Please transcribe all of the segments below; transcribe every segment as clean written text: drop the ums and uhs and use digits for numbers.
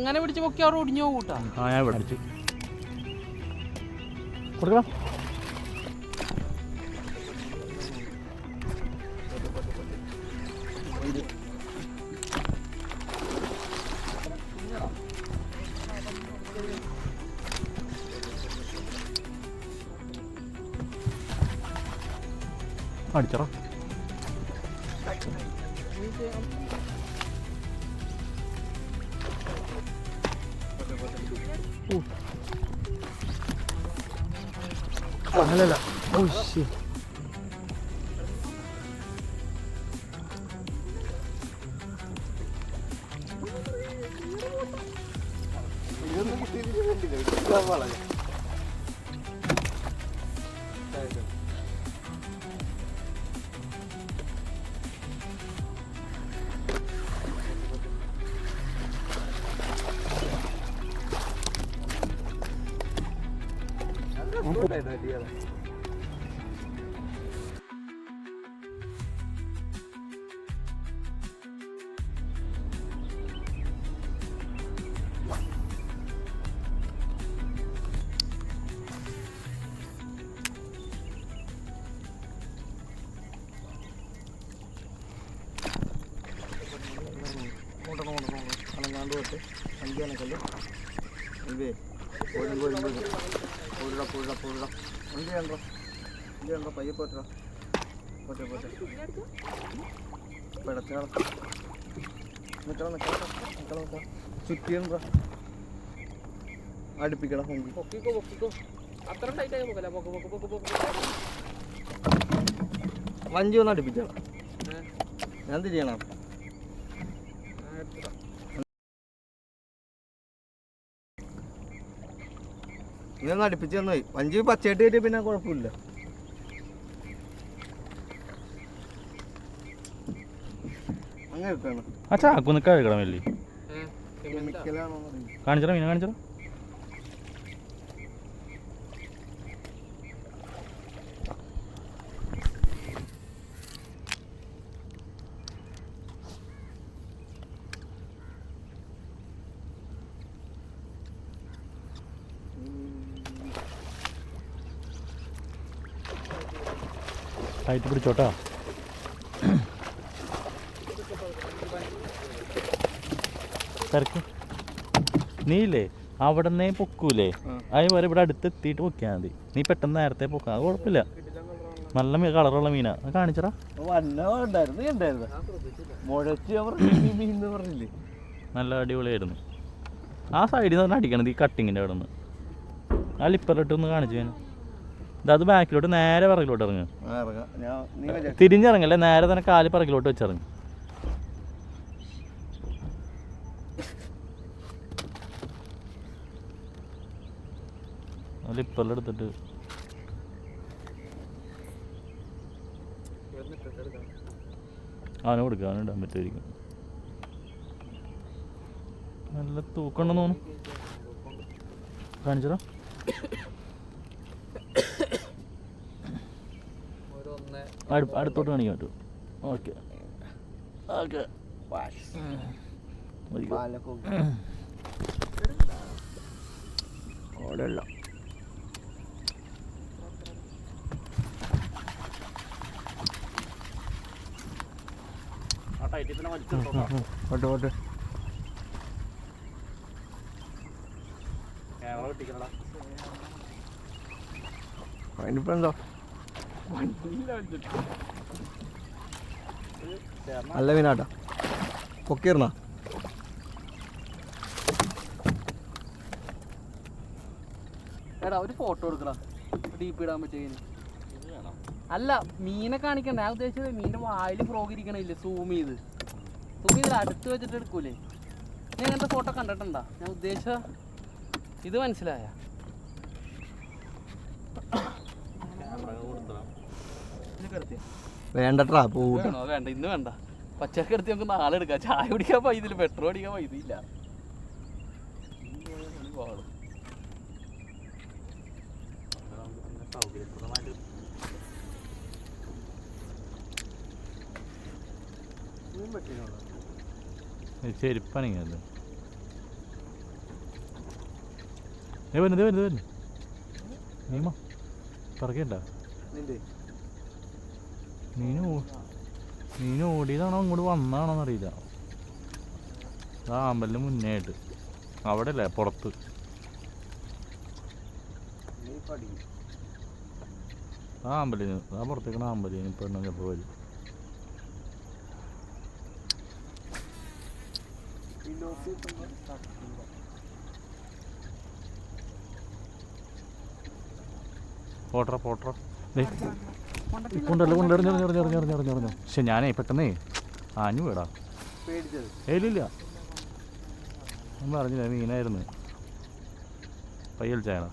അങ്ങനെ പിടിച്ച് പൊക്കി അവർ ഒടിഞ്ഞു പോകൂട്ടാ. ഞാൻ പിടിച്ചു കൊടുക്കണം. അടിച്ചറ അല്ലല്ല. ഓ ശരി അനങ്ങാണ്ട് തൊട്ട് അഞ്ചാനക്കല്ല് ഇവേ പോയിട പയ്യെ പോറ്റാ പോട്ടെ പിടച്ചാള നിക്കണം ചുറ്റിയണ്ട അടുപ്പിക്കണം. വഞ്ചി ഒന്ന് അടുപ്പിച്ചാളാം. ഞാൻ തിരിയണം. നീ ഒന്ന് അടുപ്പിച്ച് തന്നായി. വഞ്ചി പച്ചയായിട്ട് കയറ്റിയ പിന്നെ കുഴപ്പമില്ല. അങ്ങനെ വെക്കണം. ആ ചാക്കൊന്ന് കഴുകണം അല്ലേ? കാണിച്ചോ മീനെ കാണിച്ചോ. ടൈറ്റ് പിടിച്ചോട്ടാ. തിരക്ക് നീയില്ലേ അവിടെ നിന്നേ പൊക്കൂലേ, അതിന് വരെ ഇവിടെ അടുത്ത് എത്തിയിട്ട് പൊക്കിയാൽ മതി. നീ പെട്ടെന്ന് നേരത്തെ പൊക്കാം, അത് കുഴപ്പമില്ല. നല്ല കളറുള്ള മീനാ. അത് കാണിച്ചടാ. നല്ല അടിപൊളിയായിരുന്നു. ആ സൈഡിൽ നിന്ന് അടിക്കണത് ഈ കട്ടിങ്ങിൻ്റെ അവിടെ നിന്ന്. ആ ലിപ്പറിട്ടൊന്ന് കാണിച്ചു ഞാൻ. അത് ബാക്കിലോട്ട് നേരെ പിറകിലോട്ട് ഇറങ്ങുക. തിരിഞ്ഞിറങ്ങല്ലേ, നേരെ തന്നെ കാല് പിറകിലോട്ട് വെച്ചിറങ്ങും. ലിപ്പറിലെടുത്തിട്ട് അവനെ കൊടുക്കുക, അവന് ഇടാൻ പറ്റുമായിരിക്കും. നല്ല തൂക്കണ്ടെന്ന് തോന്നുന്നു. കാണിച്ചോ. അടുത്തോട്ട് കാണിക്കാൻ പറ്റുമോ? Okay okay. ഓടല്ല ഓട്ടെ അതിനിപ്പോ എന്താ നല്ല മീനാട്ടാ. പൊക്കിയിരുന്നാ എടാ ഒരു ഫോട്ടോ എടുക്കടാ, ഡീപ്പ് ഇടാൻ പറ്റിയ. അല്ല മീനെ കാണിക്കണ്ട, ഞാൻ ഉദ്ദേശിച്ചത് മീൻ്റെ വായിൽ ഫ്രോഗ് ഇരിക്കണില്ലേ, സൂം ചെയ്ത് അടുത്ത് വെച്ചിട്ട് എടുക്കൂലേ. ഞാൻ അങ്ങനത്തെ ഫോട്ടോ കണ്ടിട്ടുണ്ടാ? ഞാൻ ഉദ്ദേശിച്ച ഇത് മനസ്സിലായ? വേണ്ടട്ടാ വേണ്ട, ഇന്ന് വേണ്ട. പച്ചക്കറി എടുത്ത് നമുക്ക് നാളെ എടുക്കാം. ചായ കുടിക്കാൻ പൈതില്ല, പെട്രോൾ അടിക്കാൻ പൈതില്ല. ചെരുപ്പണിങ്ങല്ലേ വരുന്നത് വരുന്നത് വരുന്നു നീമ പറക്കണ്ട മീൻ ഓടിയതാണോ അങ്ങോട്ട് വന്നതാണോന്ന് അറിയില്ല. ആ അമ്പലിന് മുന്നേ ആയിട്ട് അവിടെ അല്ലേ പുറത്ത്. ആ അമ്പലിന് ആ പുറത്തേക്കണ അമ്പലിന് ഇപ്പൊ ചിലപ്പോൾ വരും. പോട്ടറ പോട്ടറ കൊണ്ടെറിഞ്ഞെറിഞ്ഞെറിഞ്ഞെറിഞ്ഞെറിഞ്ഞെറിഞ്ഞെറിഞ്ഞെറിഞ്ഞെറിഞ്ഞു. പക്ഷെ ഞാനേ പെട്ടെന്നേ ആഞ്ഞു വേടാ ഏലില്ല ഞാൻ പറഞ്ഞില്ല മീനായിരുന്നു പയ്യൽ ചായണ.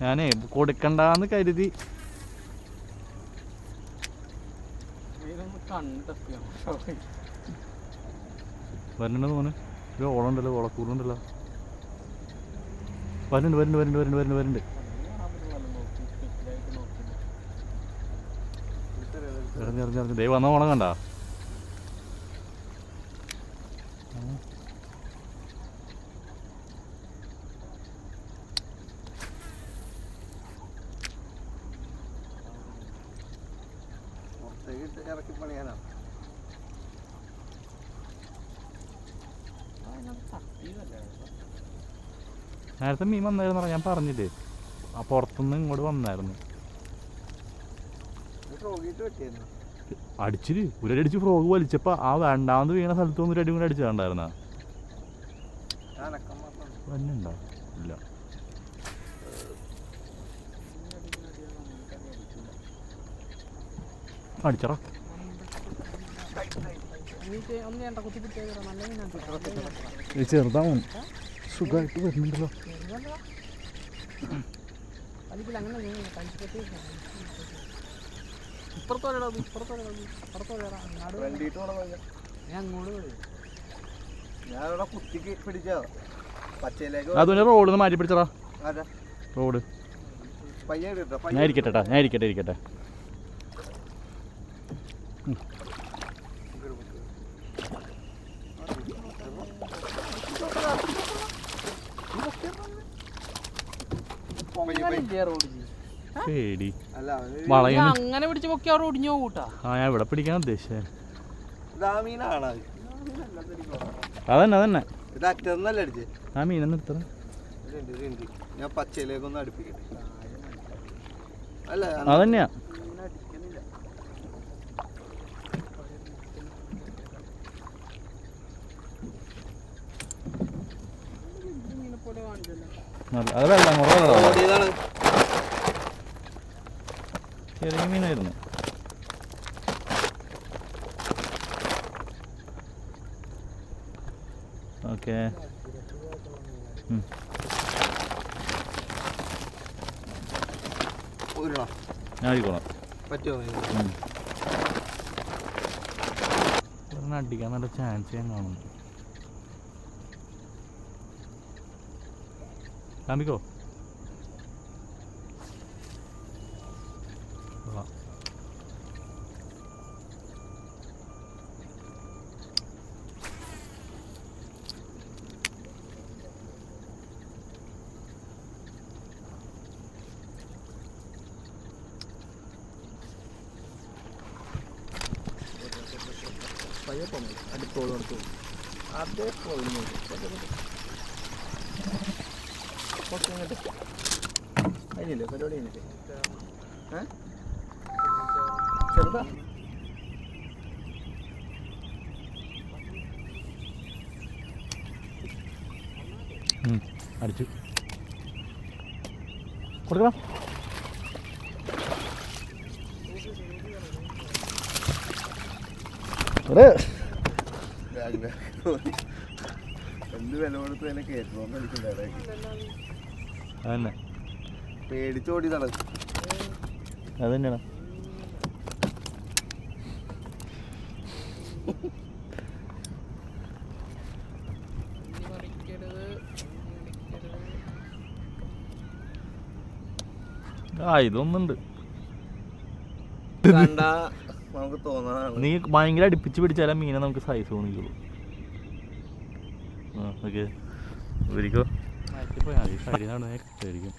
ഞാനേ കൊടുക്കണ്ടെന്ന് കരുതി വരുന്നുണ്ടെന്ന് തോന്നുന്നു. ഒരു ഓളുണ്ടല്ലോ ഓളക്കൂറുണ്ടല്ലോ. വരുന്നുണ്ട് വരുന്നുണ്ട് വരുന്നുണ്ട് വരുന്നുണ്ട് വരുന്നുണ്ട് എറിഞ്ഞെറിഞ്ഞെറിഞ്ഞ് ദൈവം വന്ന ഓണം കണ്ട. നേരത്തെ മീൻ വന്നായിരുന്നു ഞാൻ പറഞ്ഞില്ലേ. ആ പുറത്തുനിന്ന് ഇങ്ങോട്ട് വന്നായിരുന്നു. അടിച്ചിട്ട് ഒരടി അടിച്ച് ഫ്രോഗ് വലിച്ചപ്പോൾ ആ വേണ്ടാന്ന് വീണ സ്ഥലത്ത് വന്നൊരു അടി കൂടെ അടിച്ചിട്ടുണ്ടായിരുന്ന വന്നുണ്ടോ ഇല്ല. അടിച്ചറ ചെറുതാവും സുഖമായിട്ട് വരുന്നുണ്ടല്ലോ. അതുപോലെ റോഡ് മാറ്റി പിടിച്ചറാ. റോഡ് ഞാൻ ഇരിക്കട്ടെ ഞാൻ ഇരിക്കട്ടെ ഇരിക്കട്ടെ. പേടി അങ്ങനെ പിടിച്ച് പൊക്കി അവിടെ ഒടിഞ്ഞു പോകൂട്ടാ. ആ ഞാൻ ഇവിടെ പിടിക്കാൻ ഉദ്ദേശിച്ചേ അതന്നെ അതന്നെ ആ മീനൊന്നും ഇത്ര ഞാൻ പച്ചയിലേക്കൊന്ന് അടുപ്പിക്കട്ടെ. അതന്നെയാ അത് വെള്ളം കുറവാണ്. ചെറിയ മീനായിരുന്നു. ഓക്കെ ഞാൻ അടിക്കണം പറ്റുമോ? അടിക്കാൻ നല്ല ചാൻസ് ഞാൻ കാണുന്നു. കാമിക്കോ അടുത്തോളം അടുത്തോളം അതേ പോയി അതിനില്ലേ പരിപാടി കഴിഞ്ഞിട്ട് ചെറുതാ അടിച്ചു കൊടുക്കണം. എന്ത് വില കൊടുത്ത് തന്നെ കയറ്റണം കളിക്കണ്ടേ അതന്നെ പേടിച്ചോടി നടക്കും. അതന്നെയാണ് ആ ഇതൊന്നുണ്ട്. കണ്ടാ നമുക്ക് തോന്നാനാണ്. നീ ഭയങ്കര അടുപ്പിച്ച് പിടിച്ചാലേ മീനെ നമുക്ക് സൈസ് തോന്നിക്കുള്ളൂ. ആ ഓക്കെ ഒരിക്കോ പോയാൽ മതി. സൈഡിൽ നടന്നേ കിട്ടുമായിരിക്കും.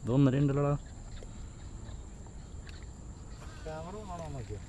ഇത് 1.5 ഉണ്ടല്ലോടാ. ക്യാമറ ഓണാണോ നോക്കിയോ?